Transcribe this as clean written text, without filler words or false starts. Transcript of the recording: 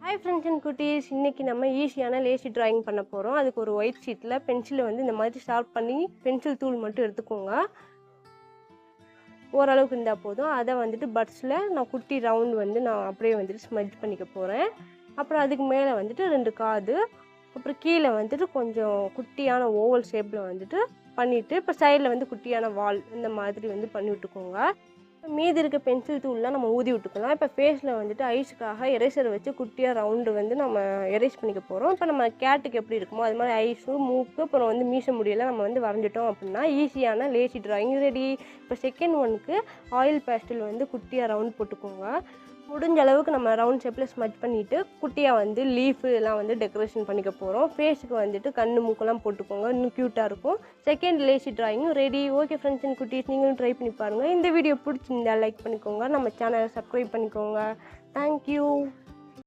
Hi friends and குட்டீஸ், இன்றைக்கி நம்ம ஈஸியான லேசி ட்ராயிங் பண்ண போகிறோம். அதுக்கு ஒரு ஒயிட் ஷீட்டில் பென்சிலை வந்து இந்த மாதிரி ஷார்ப் பண்ணி பென்சில் தூள் மட்டும் எடுத்துக்கோங்க. ஓரளவுக்கு இருந்தால் போதும். அதை வந்துட்டு பட்ஸில் நான் குட்டி ரவுண்ட் வந்து நான் அப்படியே வந்துட்டு ஸ்மஜ் பண்ணிக்க போகிறேன். அப்புறம் அதுக்கு மேலே வந்துட்டு 2 காது, அப்புறம் கீழே வந்துட்டு கொஞ்சம் குட்டியான ஓவல் ஷேப்பில் வந்துட்டு பண்ணிவிட்டு, இப்போ சைடில் வந்து குட்டியான வால் இந்த மாதிரி வந்து பண்ணி விட்டுக்கோங்க. மீதி இருக்க பென்சில் தூள்லாம் நம்ம ஊதி விட்டுக்கலாம். இப்போ ஃபேஸில் வந்துட்டு ஐஸுக்காக எரேசர் வச்சு குட்டியாக ரவுண்டு வந்து நம்ம எரேஸ் பண்ணிக்க போகிறோம். இப்போ நம்ம கேட்டுக்கு எப்படி இருக்குமோ அது மாதிரி ஐஸு, மூக்கு, அப்புறம் வந்து மீச முடியெல்லாம் நம்ம வந்து வரைஞ்சிட்டோம் அப்படின்னா ஈஸியான லேசி ட்ராயிங் ரெடி. இப்போ செகண்ட் ஒனுக்கு ஆயில் பேஸ்டில் வந்து குட்டியாக ரவுண்ட் போட்டுக்கோங்க. முடிஞ்ச அளவுக்கு நம்ம ரவுண்ட் ஷேப்பில் ஸ்மஜ் பண்ணிவிட்டு குட்டியாக வந்து லீஃபு எல்லாம் வந்து டெக்கரேஷன் பண்ணிக்க போகிறோம். ஃபேஸுக்கு வந்துட்டு கண்ணு மூக்கெல்லாம் போட்டுக்கோங்க, இன்னும் க்யூட்டாக இருக்கும். செகண்ட் லேசி ட்ராயிங்கும் ரெடி. ஓகே ஃப்ரெண்ட்ஸ் அண்ட் குட்டீஸ், நீங்களும் ட்ரை பண்ணி பாருங்கள். இந்த வீடியோ பிடிச்சிருந்தா லைக் பண்ணிக்கோங்க, நம்ம சேனலை சப்ஸ்கிரைப் பண்ணிக்கோங்க. தேங்க்யூ.